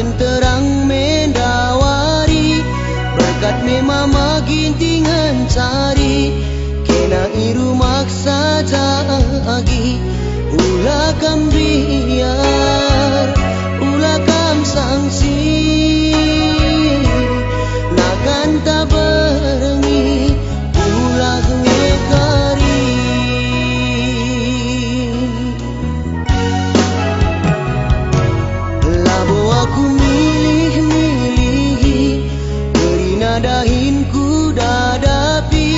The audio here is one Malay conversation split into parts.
tenterang mendawari berkat memang magintingan cari kena iru maksa jagi ulah kam biar ulah kam sangsi nagan tak berengi ulah ngekari labo aku milih-milih beri nadahin ku dadapi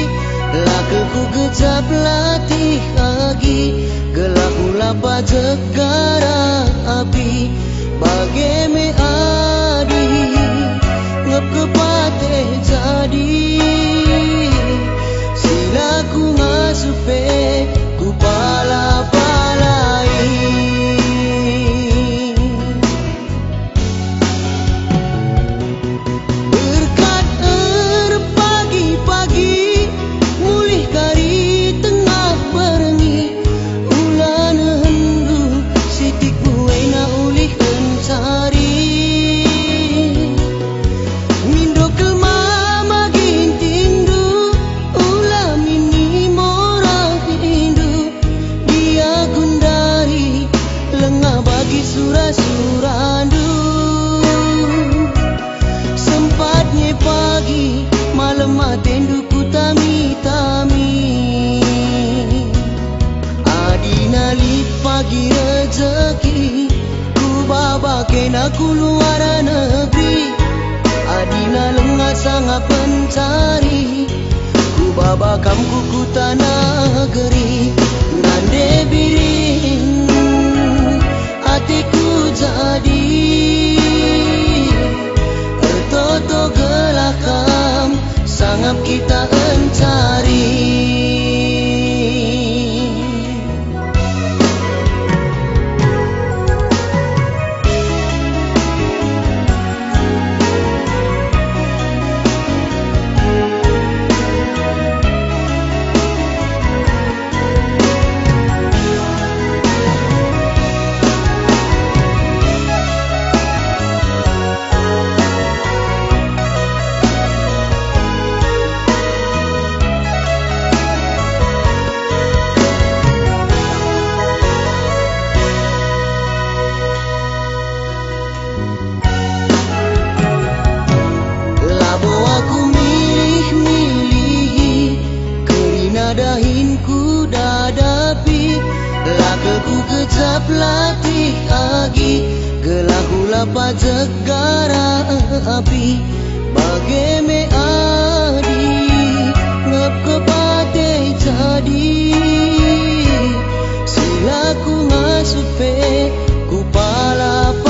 lakeku kecap latih lagi gelap ulapa jegara api bagai me adi ngep kepate jadi silaku ngasupe ku pala-palai berkat pagi-pagi mulih kari tengah berengi ulan hendu sitik buena ulih encari mindo kelma gintindu ulah mini morang hindu dia gundari lengah bagi surah-surandu sempatnya pagi malam matendu ku tami-tami adina lit pagi rezeki ku baba kena ku luar negeri adina lengah sangat pencari ku baba kam ku tanah geri ngande biring hatiku jadi ertoto gelakam sangap kita encari nadahin ku dadapi lakeku kecap latih agi gelah ulapa jegara api bagai me adi ngep kepate jadi silaku ngasupe ku pala-palai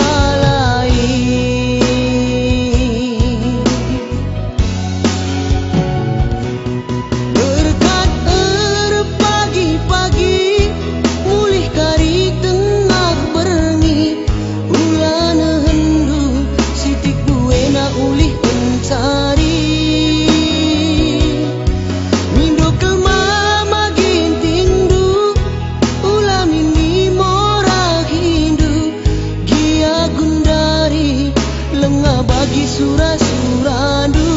surah-surandu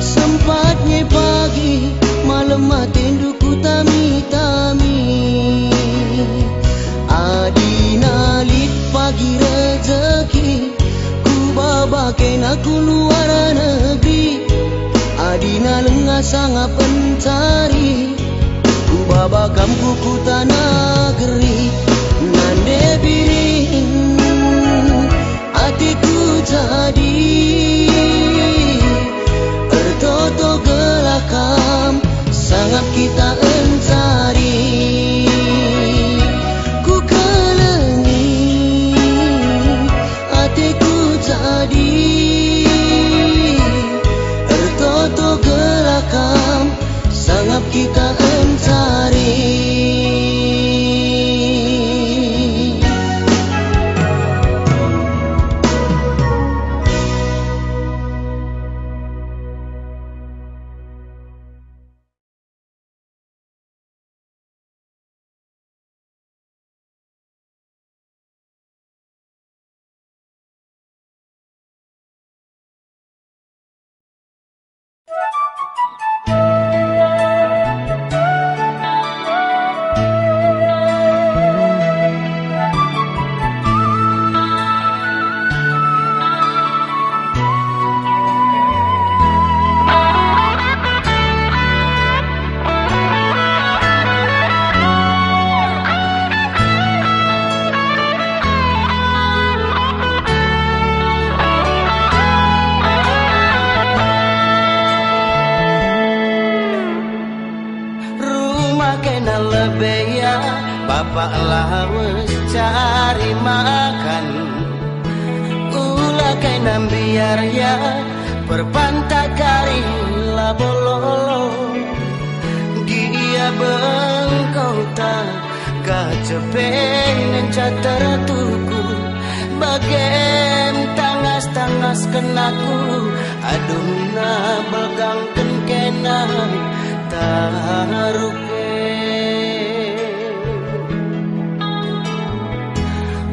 sempatnya pagi malam matendu ku tami-tami adina lit pagi rezeki ku baba kena ku luar negeri adina lengah sangat pencari ku baba kam ku tanah geri nande biring hatiku jadi ertoto gelakam sangat kita encari ku kelengi hatiku jadi ertoto gelakam sangat kita encari bapak lawas cari makan. Ulah kay nambiar ya perpantak kari labololo. Dia bengkau tak kacepengen cateratuku. Bagem tangas-tangas kenaku. Aduh na belgang kena taruke.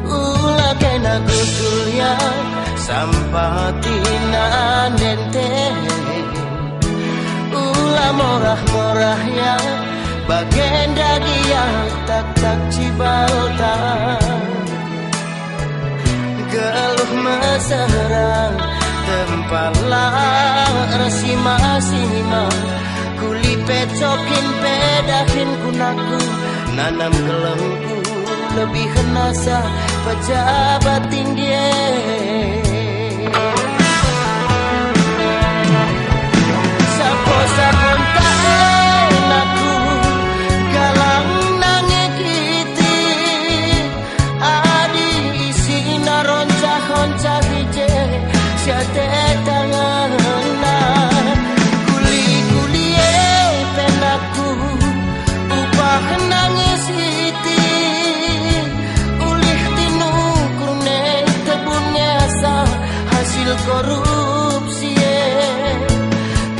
Ulah kena gutulnya sampah tina dente. Ulah morah-morahnya bagian dagia tak cibalta. Geluh mesra tempalah resima-sima. Kuli pecokin pedahin kunaku. Nanam gelengku lebih kenasa pejabat tinggi. Sapo-sapon tak enaku galang nange kiti. Adi isi naroncah-roncah hije siate tangan. Kuli-kuli penaku upah nangis iti. Ulih tinu kurne tebunnya asa hasil korupsi.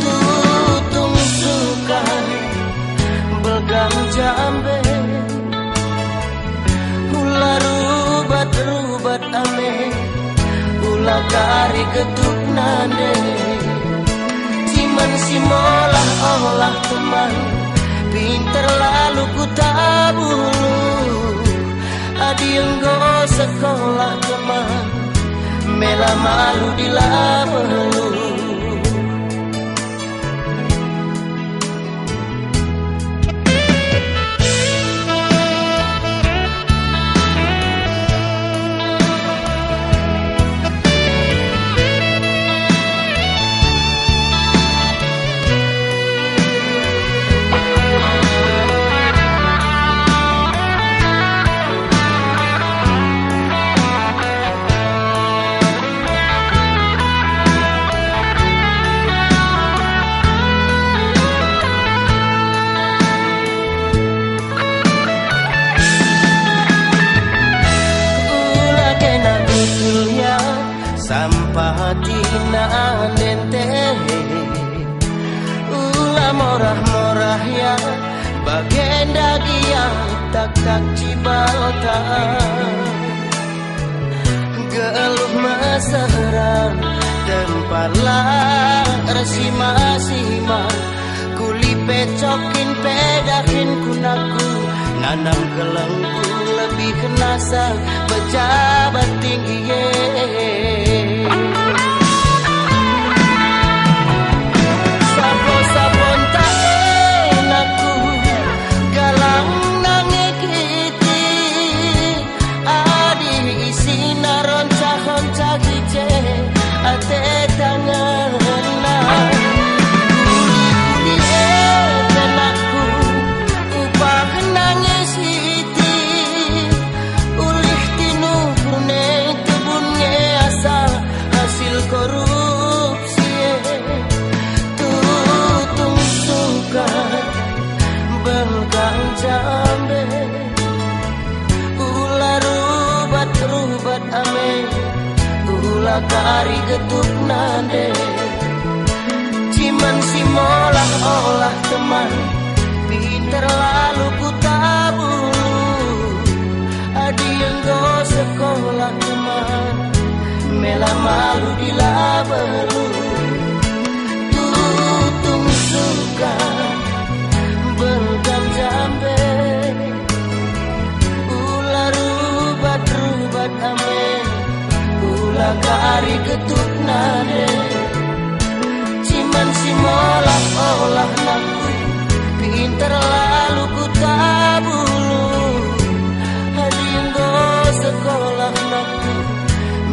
Tutung suka belgang jambe. Ulah rubat-rubat ame. Ulah kari ketuk nande. Ciman si molah olah teman. Pinter lalu ku tabulu. Adi enggo sekolah teman. Mela malu di labelu. Sampah tina dente. Ulah morah-morah ya bagian dagia tak cibalta. Geluh mesra tempalah resima-sima. Kuli pecokin pedahin kunaku. Nanam gelengku lebih kenasa pejabat tinggi. Sapo-sapon tak enaku galang nange kiti. Adi isi naroncah-roncah hije ate tangan. Kuli-kuli penaku upah nangis iti. Ulih tinu kurne kebunnya asal hasil korupsi. Tutung suka belgang jambe. Ulah rubat-rubat ame. Ulah kari getuk nande. Ciman si molah olah teman. Pinter lalu ku tabulu. Adi enggo sekolah teman. Mela malu di labelu. Tutung suka belgang jambe. Ulah rubat-rubat ame. Ulah kari ketuk nade. Ciman si molah olah naku. Pinter lalu ku tabulu. Adi enggo sekolah naku.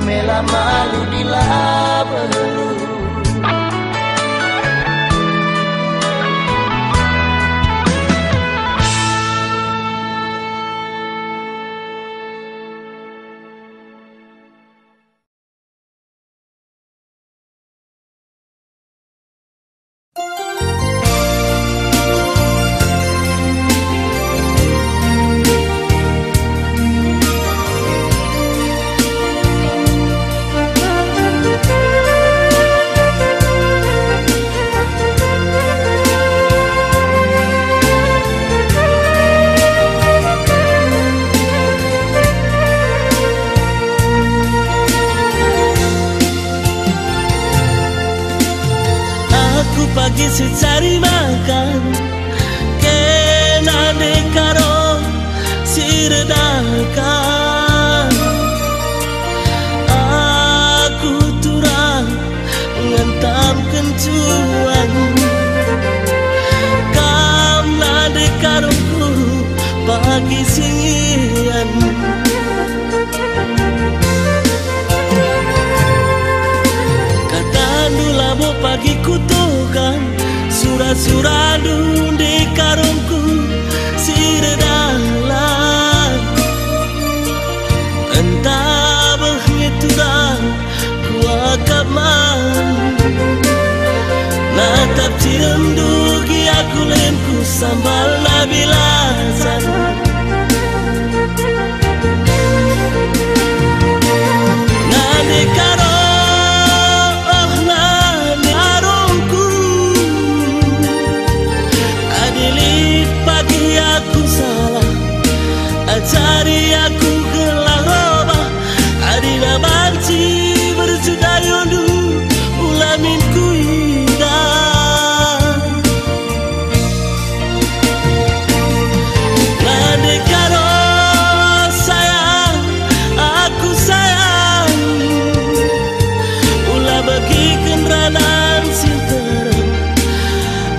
Mela malu di labelu. secari makan kena dekaro siredakan aku turang ngentam kencuan kam na dekarongku pagi singian labo pagi kutokan surat-surat di karungku siredalan entah begiturang kuakap man natap cirendugi aku lemku sambal nabilasan nade karong cari aku gelang roba adina banci berjudayondu ulamin ku indah nade karo sayang aku sayang ulah bagi kenranan sinterem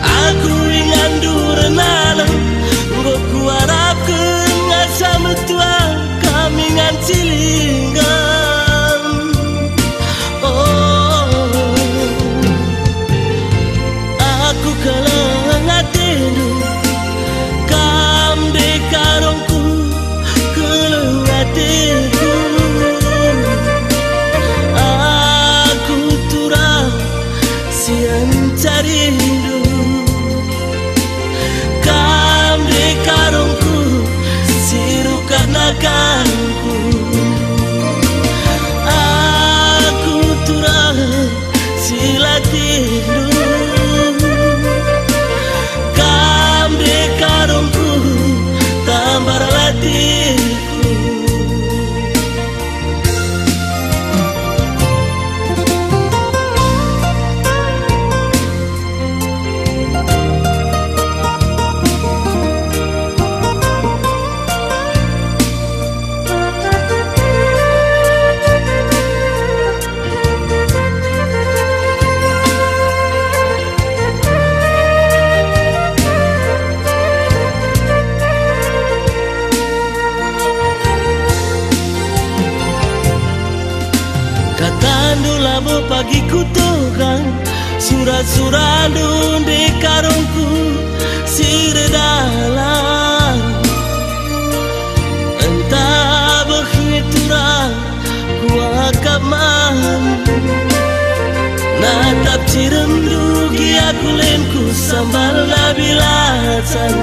aku ingan durenalam nggoku harap sama tua kami ngan cilinggan oh aku kelang hatimu kam dekarongku kelang hatiku aku turang sian cari rindu kam dekarongku kanakanku aku turang silatindu kam dekarongku tambar latiku labo pagi kutokan surat-surat di karungku siredalan entah begiturang kuakap man natap cirendugi aku lemku sambal nabilasan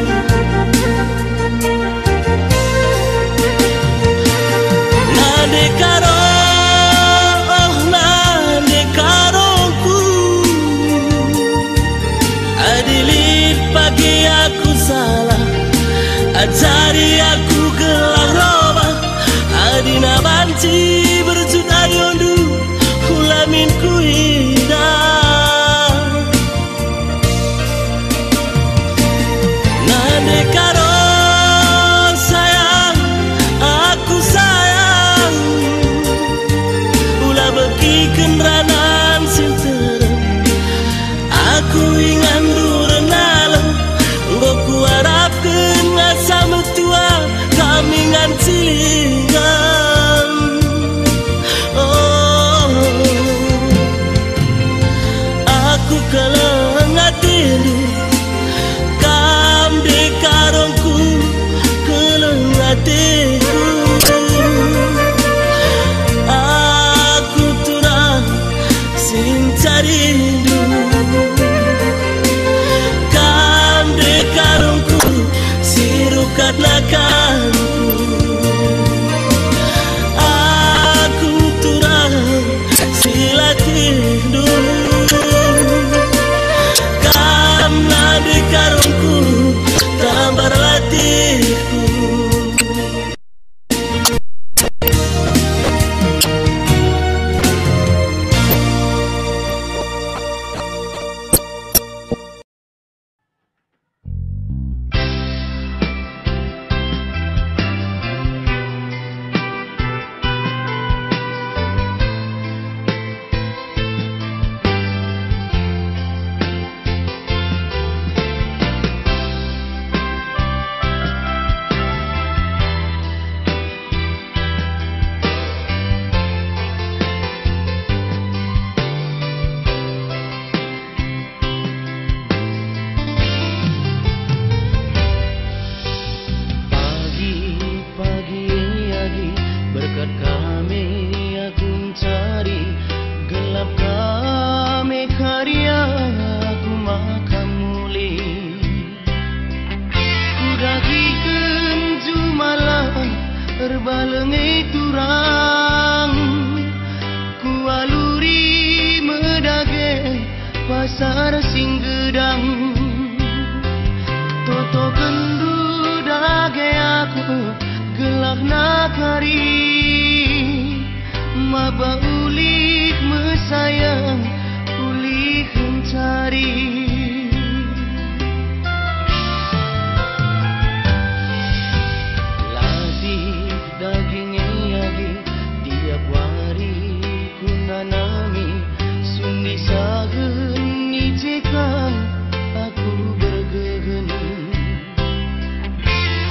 nade karo pagi aku salah ajari aku gelang roba adina banci berjudayondu ulamin ku indah nade terbalengi turang ku aluri medage pasar Singgedang toto kendu dage aku gelak nakari maba ulik mesayang ulik mencari nanami sundi sagen ni cekang aku bergegeni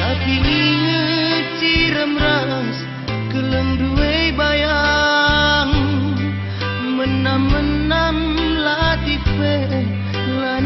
tapi inget ciram ras kelem duwe bayang menam-menam latife lan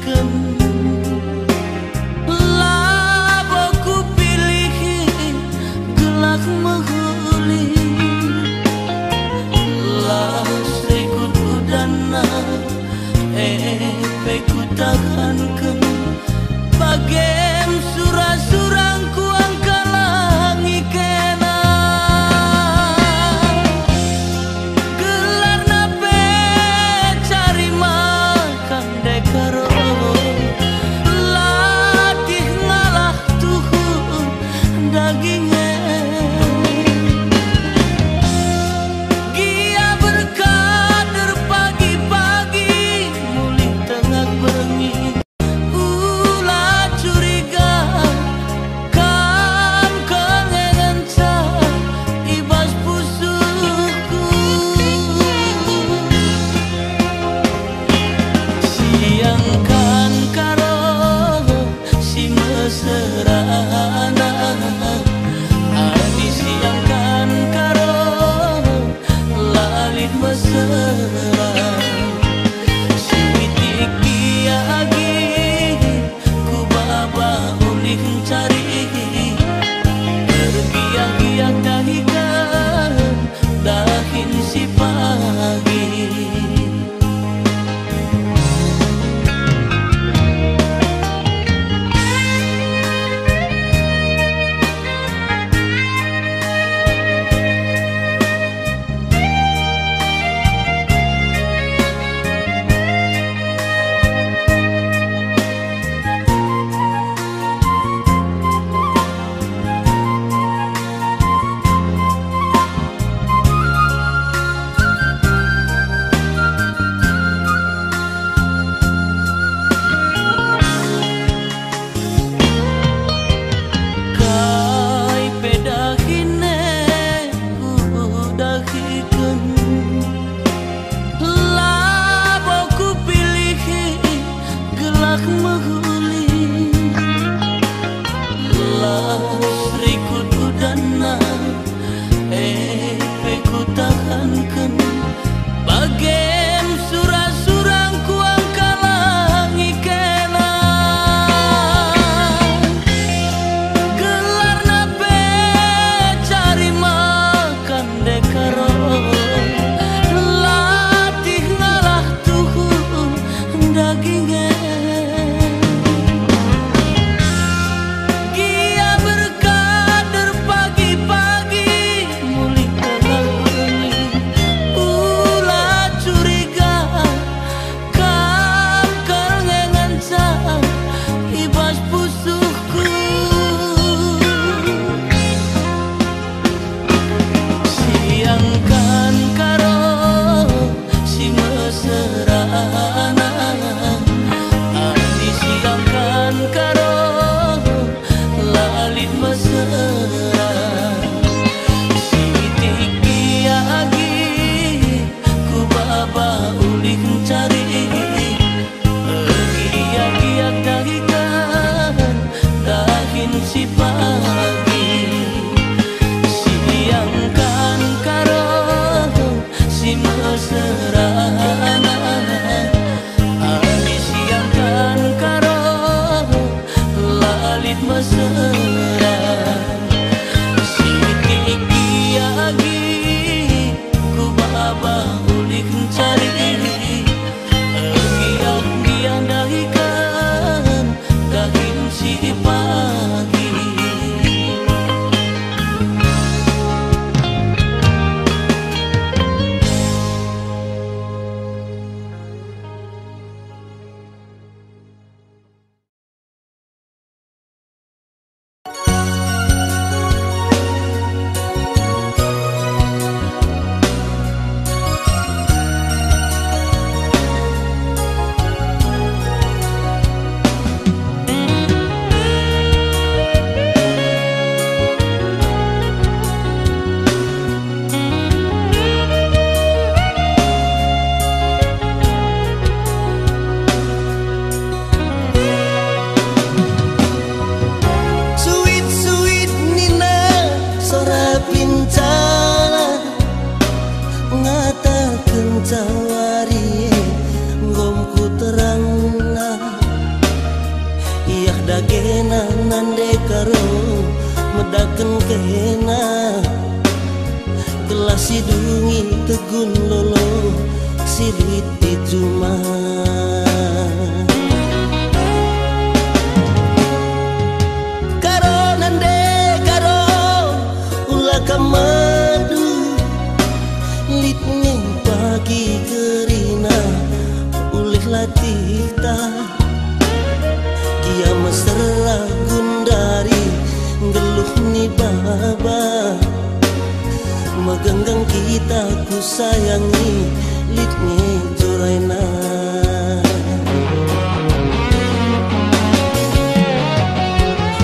tahankan. Laboku pilih gelak menghuli, lah sekut udana peku tahankan. Bagem surang-surang kuang kalangi kena, gelar nape cari makan dekaro. karo medaken kena kelas sidungi tegun lolo silit di cuma karo nande karo ulah kamadu litnya pagi kerina ulih latita kia mesra gundari geluh ni baba megenggang kita ku sayangi litnya joraina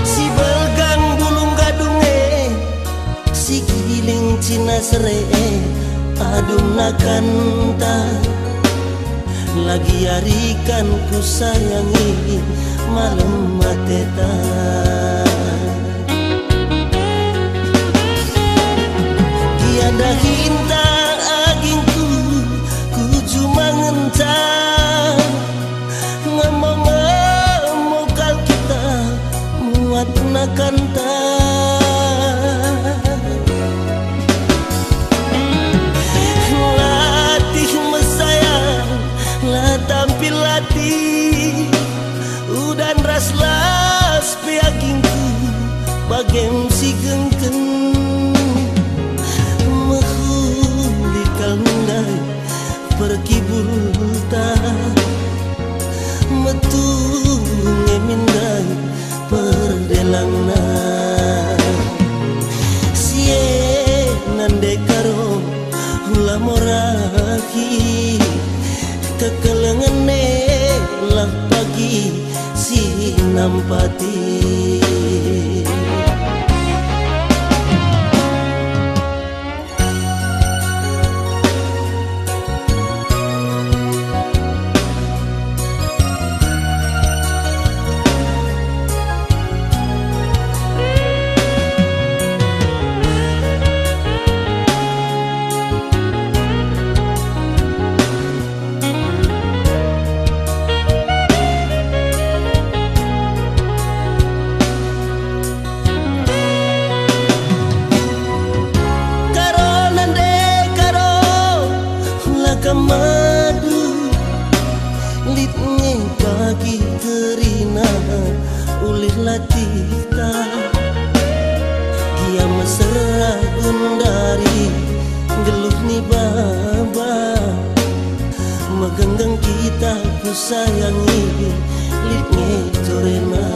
si belgang bulung gadunge si giling cina sere adum nakanta lagi harikan ku sayangi malam mateta tiada hinta agingku ku cuma ngentang ngomong kal kita muat nakanta latih mesayang lah tampil latih udan ras las piagingku bagem si gengken mehulikal mindai pergi bulta metu ngemindai perdelangna sie nande karo hula morahi kekelengene lah pagi si nampati madu litnya pagi kerina ulih latita dia mesra gundari geluh ni baba megenggang kita ku sayangi litnya jorena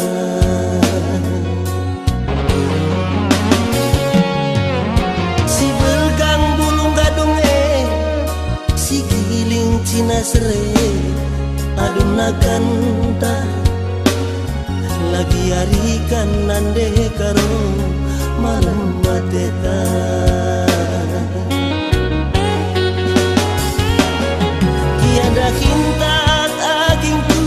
si belgang bulung gadunge si giling cina sere adum nakanta lagi harikan nande karo malam mateta tiada hintat agingku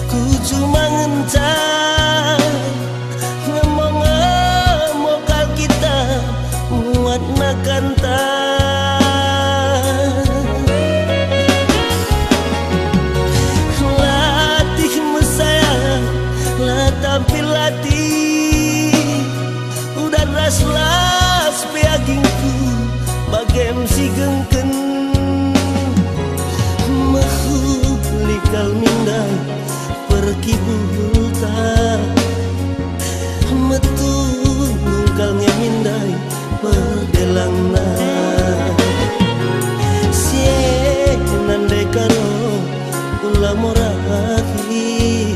ku cuma ngencan ngomong kal kita muat nakanta tampil latih udan ras-las piagingku bagem si gengken mehulikal mindai pergi bulta metu nungkal ngemindai perdelangna sie nande karo ulah morahi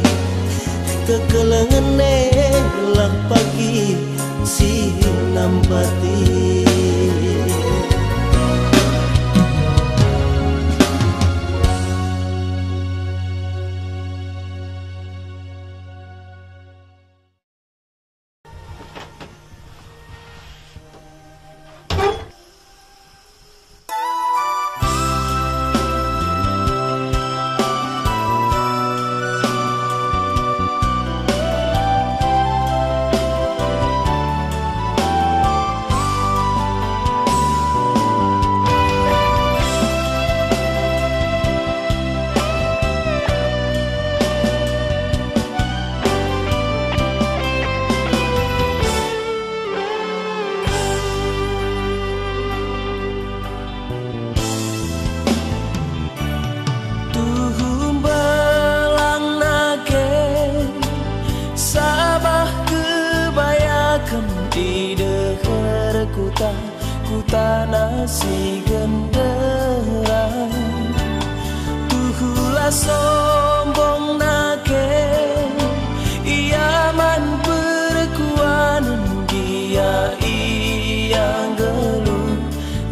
kekelengene lah pagi si nampati tanah si genderang. Tuhulah sombong nake iaman perkuanan dia yang geluh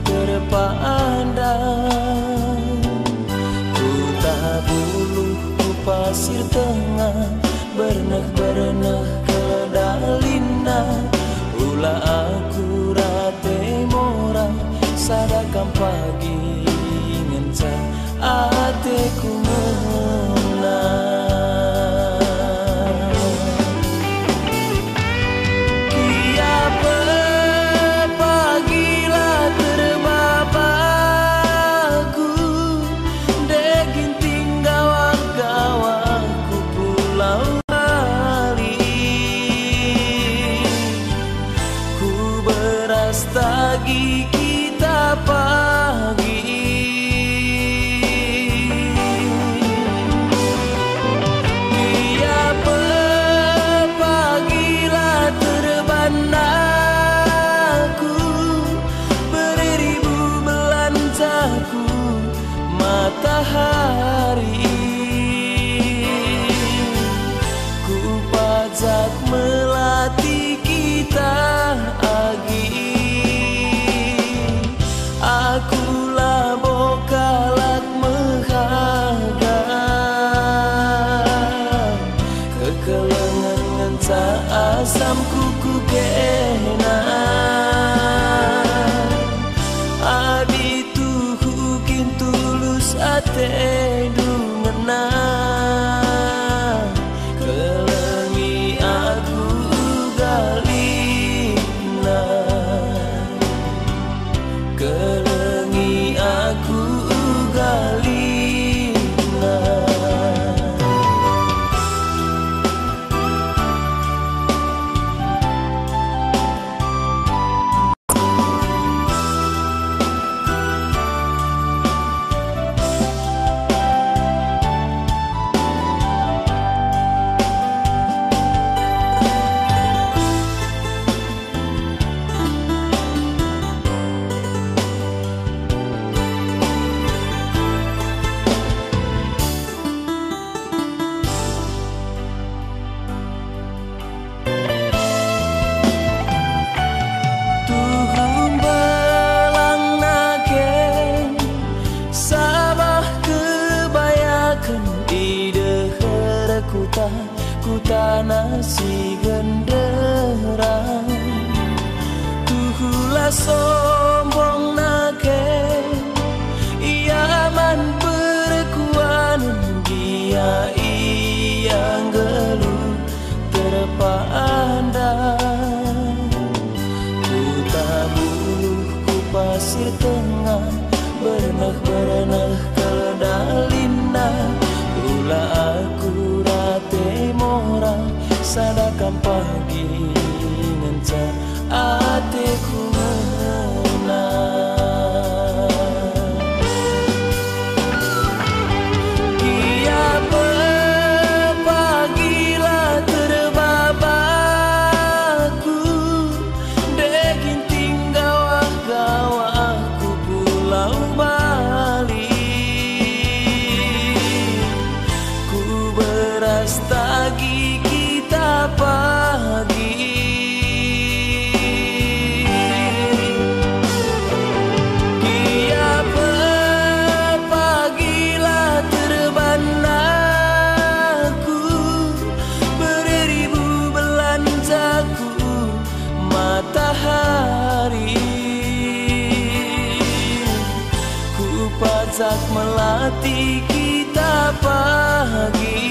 terpandang. Ku tak buluh ku pasir tengah bernah kedalina. Ulah aku rate mora sadakam pagi ngenca ateku menang. Kiapa pagilah terbabaku degin tinggal gawaku pulau tagi kita pagi. Dia pagilah terbanaku beribu belanjaku matahari. Ku pajak melatih kita agi. Akulah bokalat mehaga kekelengan ngenca asam kuku kena. Adi tuhukin tulus ate dungena kelengi aku galina. Kelengi aku galina. Tanah si genderang. Tuhulah sombong nake iaman perkuanan dia yang geluh terpandang. Ku tak buluh ku pasir tengah bernah kedalina. Ulah aku rate mora sadakam pagi ngenca ateku menang. Kiapa pagilah terbabaku degin tinggal gawaku pulau Bali. Tagi kita pagi. Kiapa pagilah terbanaku beribu belanjaku matahari. Ku pajak melatih kita pagi.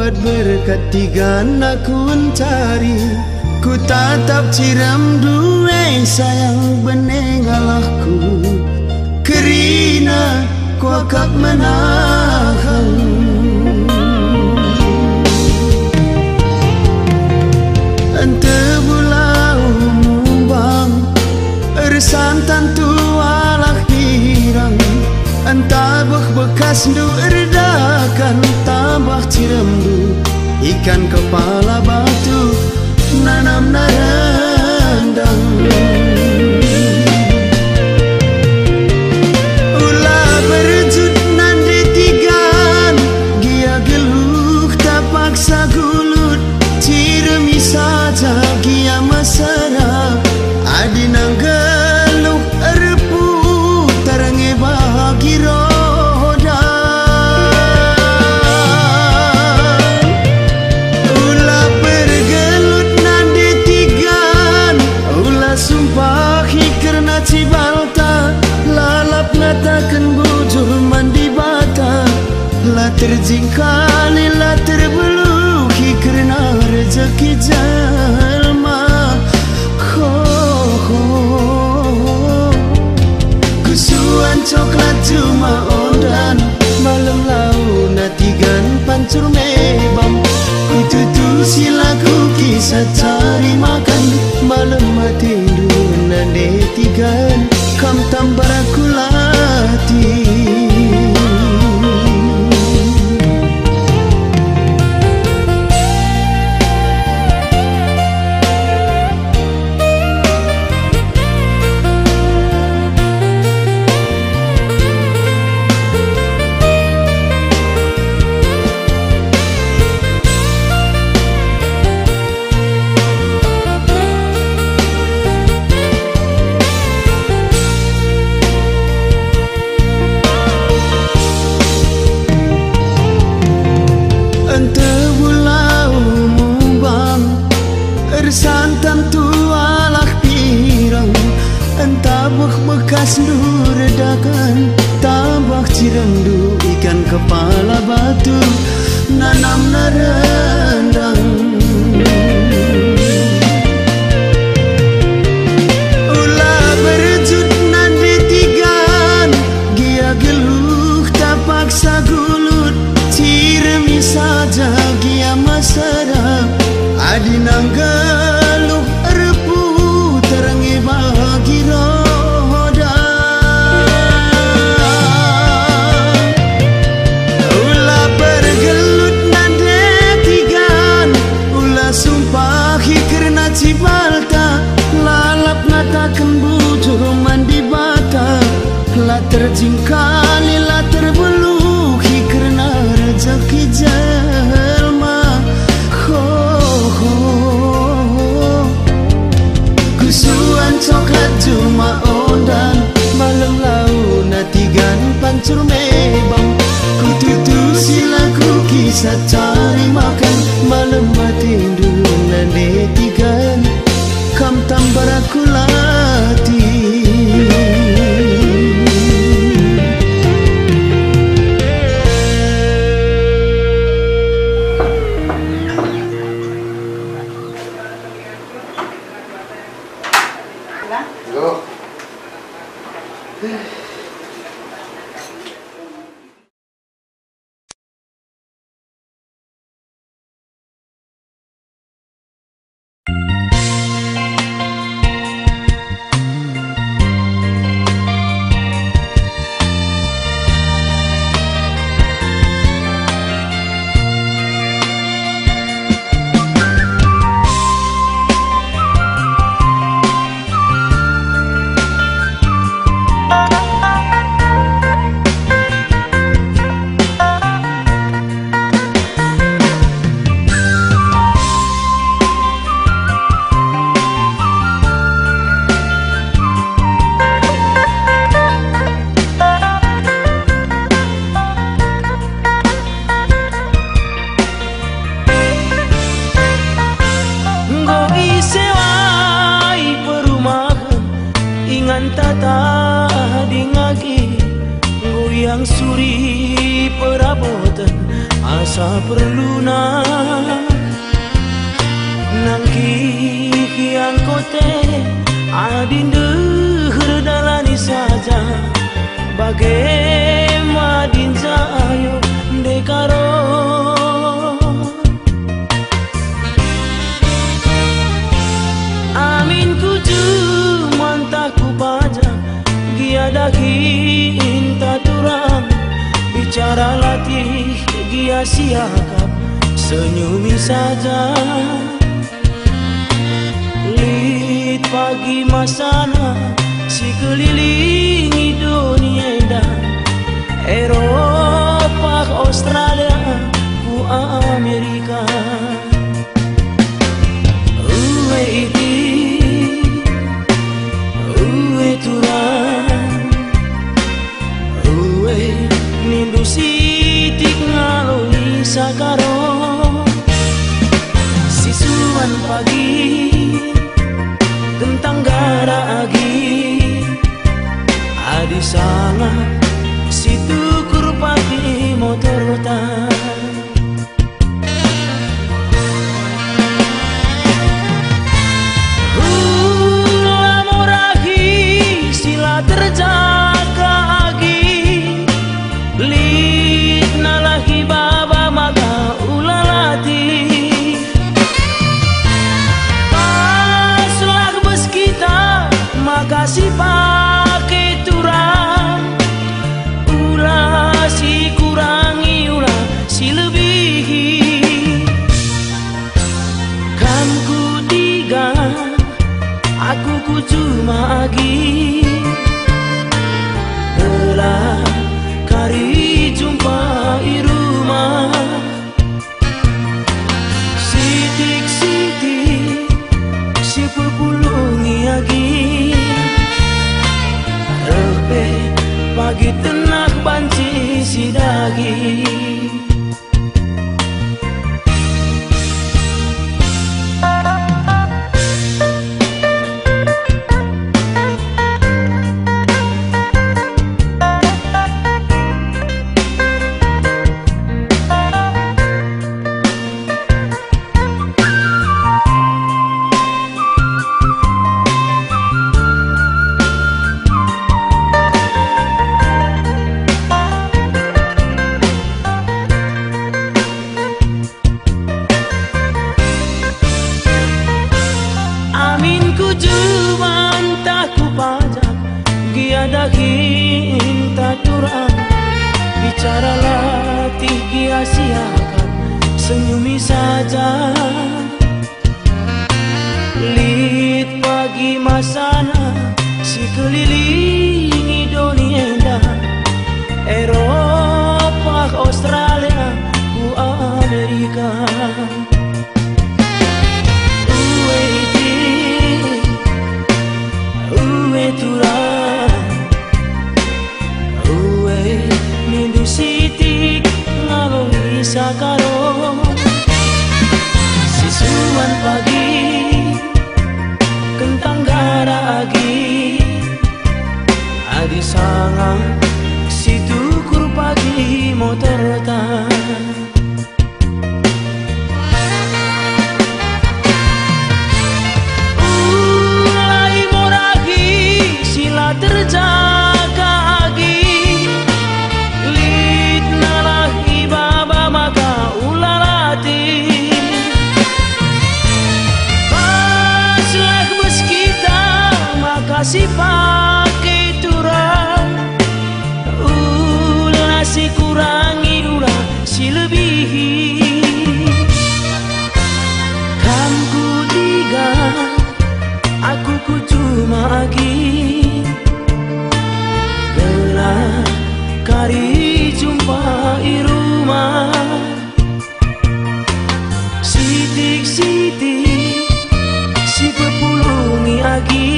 buat berkat tigan aku cari. Ku tatap ciram duwe sayang beneng alahku. Kerina ku akak menahan. Ente bulau mumbang ersantan tualah hirang. Entah bekas du erdakan tambah ciram du ikan kepala batu nanam narandang. Ulah berjut nande tigan gia geluh tak paksa gulut ciremi saja gia mesra adinang geluh erpu terangi bagi roda. Ulah bergelut nande tigan ulah sumpahi karena cibalta lalap ngatakan bujur mandi bata lah terjingkali lah terbeluhi karena rezeki jalma. Kusuan coklat cuma ondan malam lau natigan pancur mebam. Kututu silaku kisah cari makan malam mati nande tigan kam tambar aku latih. Santan tualah pirang entah bekas du redakan tambah ciram du ikan kepala batu nanam narandang. Ulah berjut nande tigan gia geluh tak paksa gulut ciremi saja gia mesra adinang geluh erpu terangi bagi roda. Ulah bergelut nande tigan ulah sumpahi karena cibalta lalap ngatakan bujur mandi bata lah terjingkali lah terbeluhi karena rezeki jalma. Kusuan coklat cuma ondan malam lau natigan pancur mebam. Kututu silaku kisah cari makan malam mati nande tigan kam tambar aku latih. asa perluna nangki kian kote adin deher dalani saja bagai madin zayo dekaro amin kuju mantaku pajak giadahi inta turang bicara latih gia siakap senyumi saja lit pagi masana si kelilingi dunia indah Eropa Australia ku Amerika uwe iti uwe turang uwe nindu sitik ngalui sakaro sisuan pagi tentang gara agi adi sangat situ kurpati motor tan lamorahi sila terjaga agi lit nalahi baba maka ulalati paslah bes kita makasih pakai turang ulah si kurangi ulah si lebihi kamku diga aku ku cuma agi telah kari jumpa di rumah sitik-sitik si pepulungi agi repe pagi tenak banci si daging daging tak turang bicara latih gia siakan senyumi saja lit pagi masana si kelilingi dunia indah Eropa Australia ku Amerika uwe iti uwe turang Mindu sitik ngalui sakaro sisuan pagi kentang gara agi adi sangat situ kur pagi motor tan ulai moragi sila terjaga agi si pakai turang ulah si kurangi ulah si lebihi kamku diga aku ku cuma agi gelah kari jumpa di rumah sitik-sitik si pepulungi agi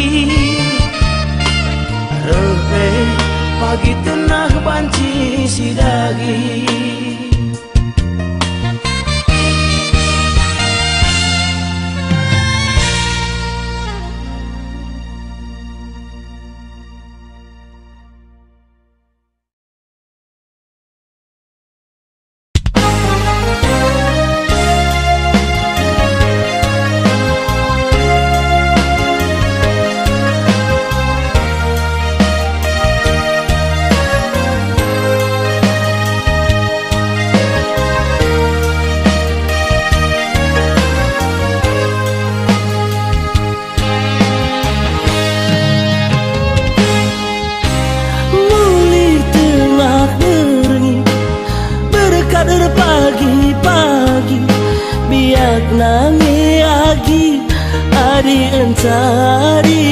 di encari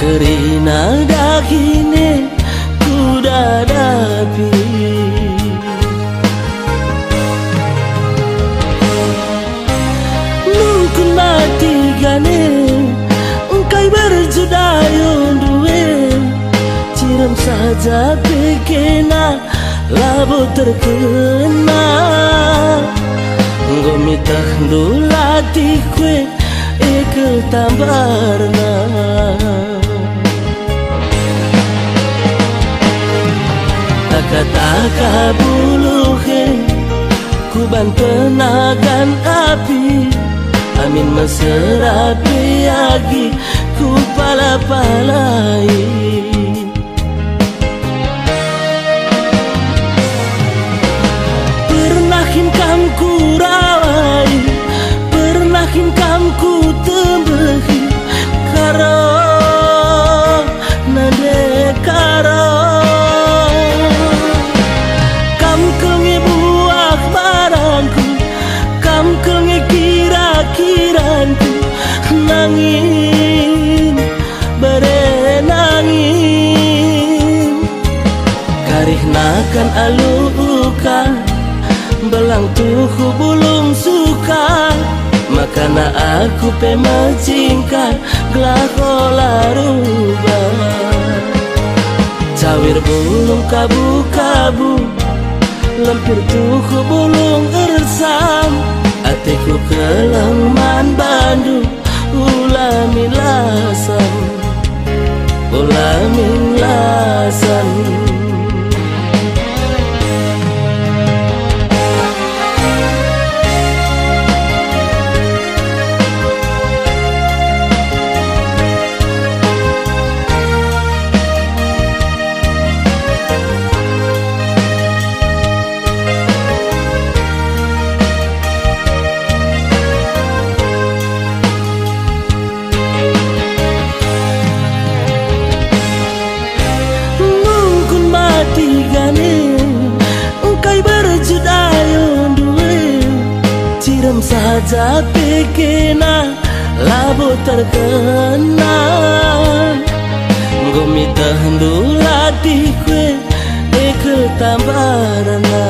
kerina dakine kudadapi nukun mati gane engkai berjudayun duwe ciram saja pekena labo terkena gomitah dulati kue ke tambarna taka-taka buluhe kuban penagan api amin meserapi agi ku pala-palai pernahin kam ku rawai pernahin kam ku tembehi karo nade karo kam kengi buah barangku kam kengi kira-kiranku nangin berenangin karih nakan alukan belang tuhu bulung suka makana aku pe macingkan glakola rubah cawir bulung kabu-kabu lempir tuhu bulung ersam atiku kelang man bandu ulamin lasan ulamin lasan saja pekena labo terkena gomitah dulati kue ke tambarana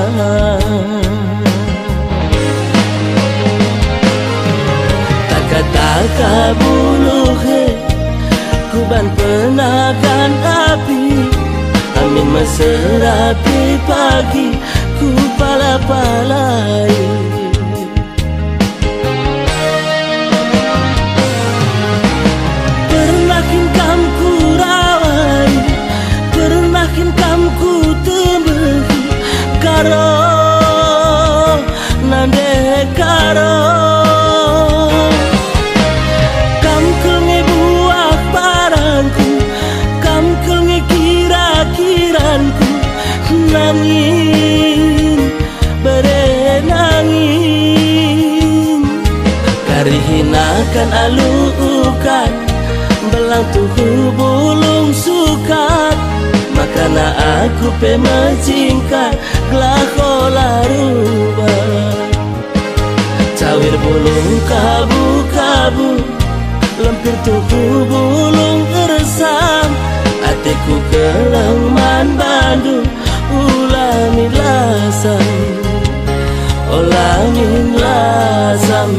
taka-taka buluhe kuban penagan api amin meserapi pagi ku pala-palai nangin berenangin karihinakan alukan belang tuhu bulung sukat makana aku pe macingkan glakola rubah cawir bulung kabu-kabu lempir tuhu bulung ersam atiku kelang man bandu ulamin lasan ulamin lasam